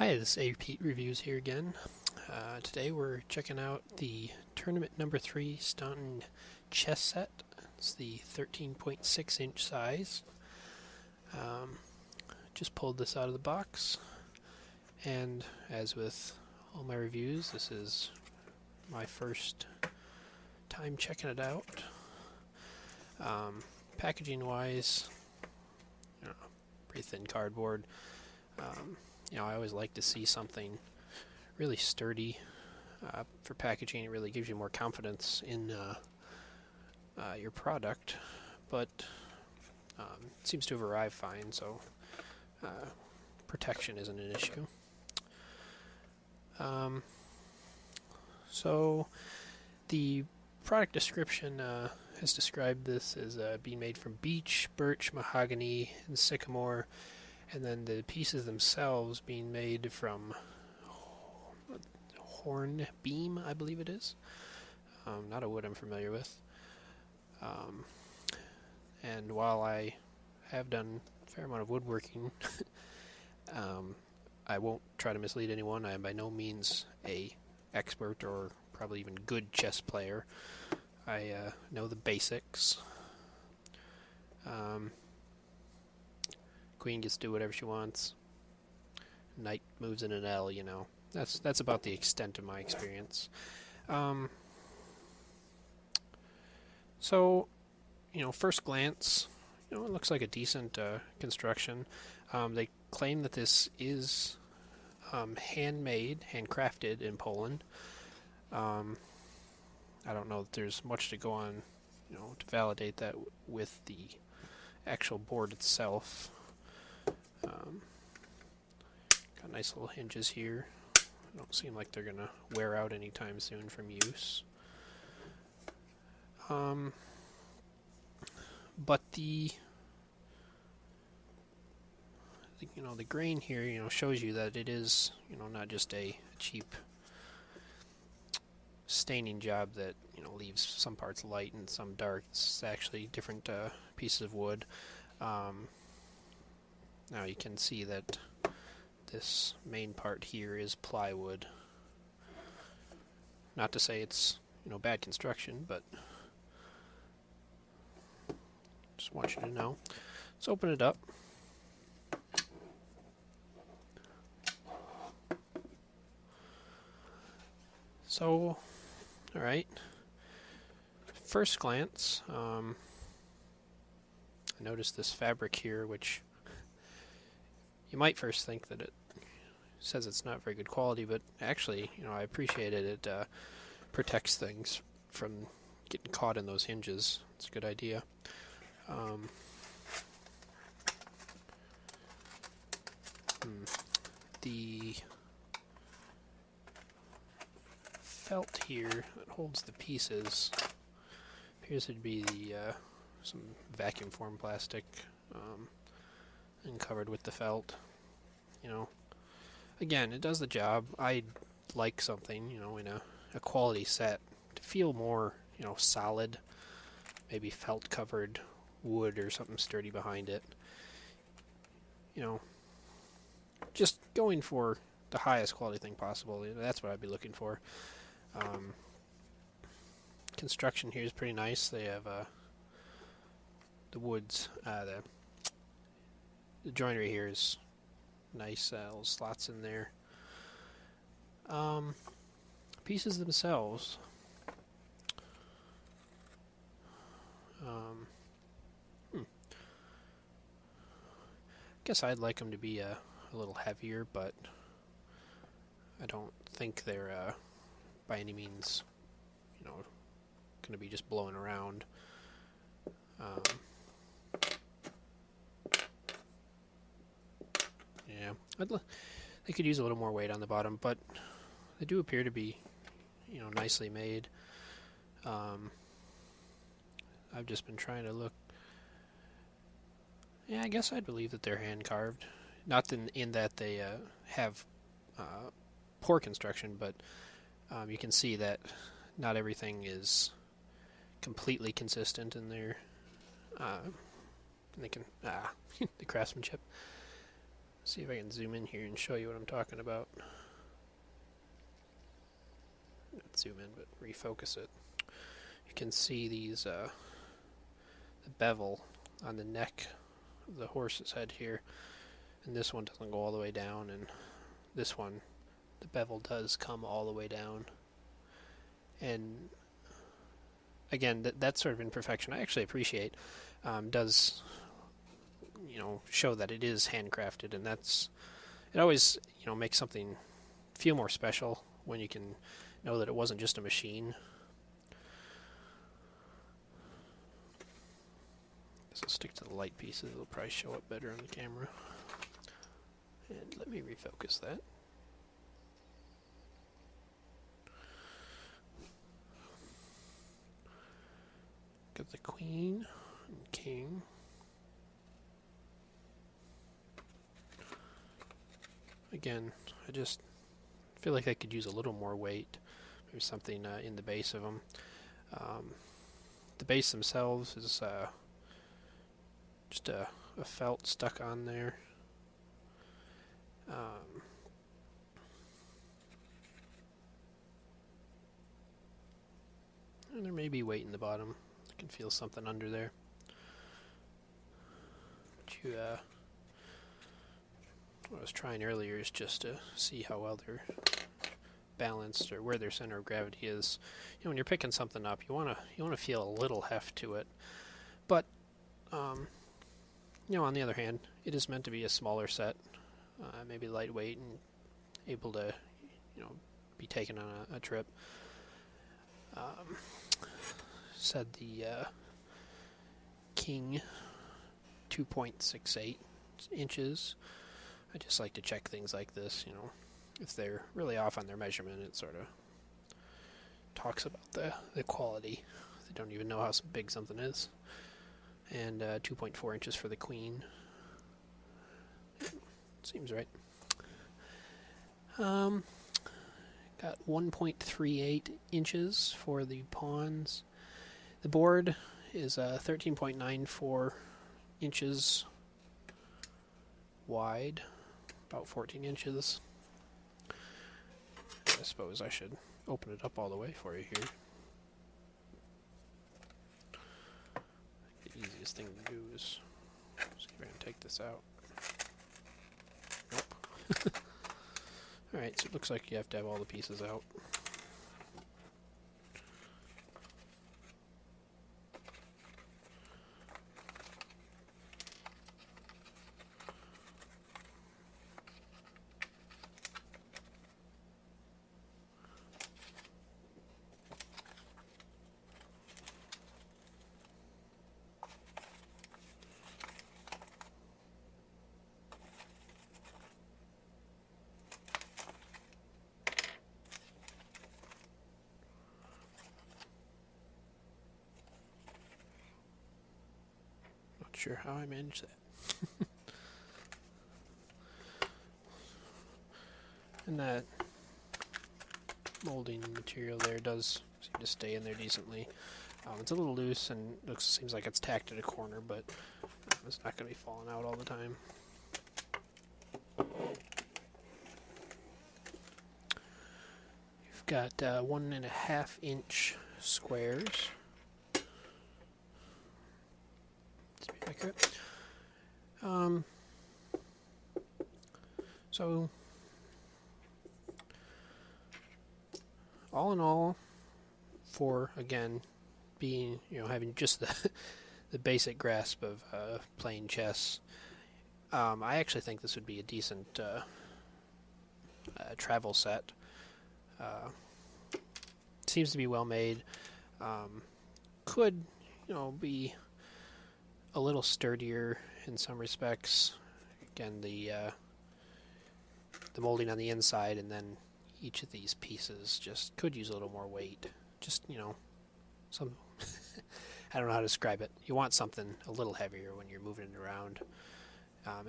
Hi, this is A. Pete Reviews here again. Today we're checking out the tournament number 3 Staunton chess set. It's the 13.6 inch size. Just pulled this out of the box, and as with all my reviews, this is my first time checking it out. Packaging wise, pretty thin cardboard. I always like to see something really sturdy for packaging. It really gives you more confidence in your product, but it seems to have arrived fine, so protection isn't an issue. So the product description has described this as being made from beech, birch, mahogany, and sycamore, and then the pieces themselves being made from horn beam, I believe it is. Not a wood I'm familiar with. And while I have done a fair amount of woodworking, I won't try to mislead anyone. I am by no means a expert or probably even good chess player. I know the basics. Queen gets to do whatever she wants. Knight moves in an L, That's about the extent of my experience. So, first glance, it looks like a decent construction. They claim that this is handmade, handcrafted in Poland. I don't know that there's much to go on, to validate that with the actual board itself. Got nice little hinges here. Don't seem like they're gonna wear out anytime soon from use. But the grain here, shows you that it is, not just a cheap staining job that leaves some parts light and some dark. It's actually different pieces of wood. Now you can see that this main part here is plywood. Not to say it's bad construction, but just want you to know. Let's open it up. So, alright. First glance, I noticed this fabric here, which you might first think that it says it's not very good quality, but actually, I appreciate it. It protects things from getting caught in those hinges. It's a good idea. The felt here that holds the pieces appears to be the some vacuum form plastic and covered with the felt. Again, it does the job. I'd like something, in a quality set to feel more, solid, maybe felt covered wood or something sturdy behind it. Just going for the highest quality thing possible. That's what I'd be looking for. Construction here is pretty nice. They have the woods, the joinery here is nice, little slots in there. Pieces themselves, guess I'd like them to be a little heavier, but I don't think they're by any means, going to be just blowing around. Yeah, they could use a little more weight on the bottom, but they do appear to be, nicely made. I've just been trying to look. Yeah, I guess I'd believe that they're hand carved. Not in that they have poor construction, but you can see that not everything is completely consistent in their the craftsmanship. See if I can zoom in here and show you what I'm talking about. Not zoom in, but refocus it. You can see these the bevel on the neck of the horse's head here, and this one doesn't go all the way down, and this one, the bevel does come all the way down. And again, that sort of imperfection I actually appreciate. Does, you know, show that it is handcrafted, and it always, you know, makes something feel more special when you can know that it wasn't just a machine. Guess I'll stick to the light pieces. It'll probably show up better on the camera. And let me refocus that. Got the queen and king. Again, I just feel like I could use a little more weight. Maybe something in the base of them. The base themselves is just a felt stuck on there. And there may be weight in the bottom. I can feel something under there. But what I was trying earlier is just to see how well they're balanced or where their center of gravity is. You know, when you're picking something up, you wanna feel a little heft to it. But you know, on the other hand, it is meant to be a smaller set, maybe lightweight and able to, you know, be taken on a trip. Said the king 2.68 inches. I just like to check things like this, you know. If they're really off on their measurement, it sort of talks about the quality. They don't even know how big something is. And 2.4 inches for the queen. Seems right. Got 1.38 inches for the pawns. The board is 13.94 inches wide, about 14 inches. I suppose I should open it up all the way for you here. The easiest thing to do is see if I can take this out. Nope. Alright, so it looks like you have to have all the pieces out. Sure how I manage that. And that molding material there does seem to stay in there decently. It's a little loose and seems like it's tacked at a corner, but it's not going to be falling out all the time. You've got 1.5 inch squares. Accurate. So all in all, for again being, you know, having just the basic grasp of playing chess, I actually think this would be a decent travel set. Seems to be well made. Could, you know, be a little sturdier in some respects. Again, the molding on the inside, and then each of these pieces just could use a little more weight. Just, you know, some I don't know how to describe it. You want something a little heavier when you're moving it around,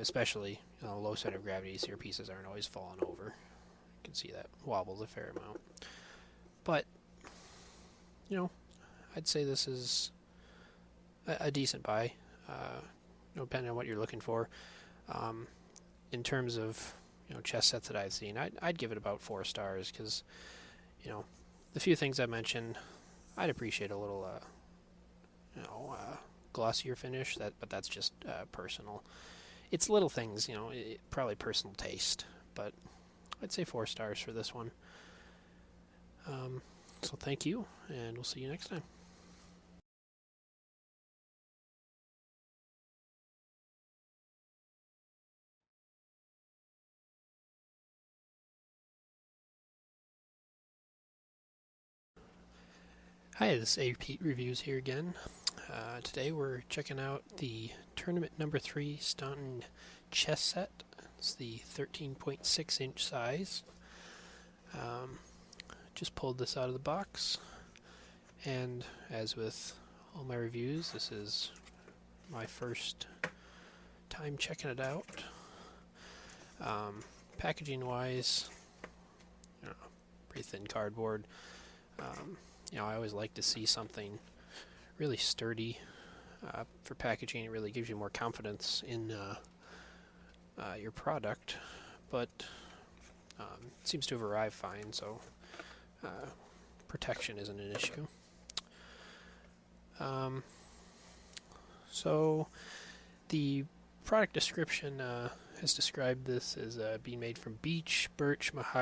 especially, you know, low center of gravity, so your pieces aren't always falling over. You can see that wobbles a fair amount. But, you know, I'd say this is a decent buy. Depending on what you're looking for. in terms of chess sets that I've seen, I'd give it about 4 stars because the few things I mentioned, I'd appreciate a little glossier finish. But that's just personal. It's little things, probably personal taste, but I'd say 4 stars for this one. So thank you, and we'll see you next time. Hi, this is AP Reviews here again. Today we're checking out the tournament number 3 Staunton chess set. It's the 13.6 inch size. Just pulled this out of the box, and as with all my reviews, this is my first time checking it out. Packaging wise, pretty thin cardboard. I always like to see something really sturdy for packaging. It really gives you more confidence in your product, but it seems to have arrived fine, so protection isn't an issue. So the product description has described this as being made from beech, birch, mahogany,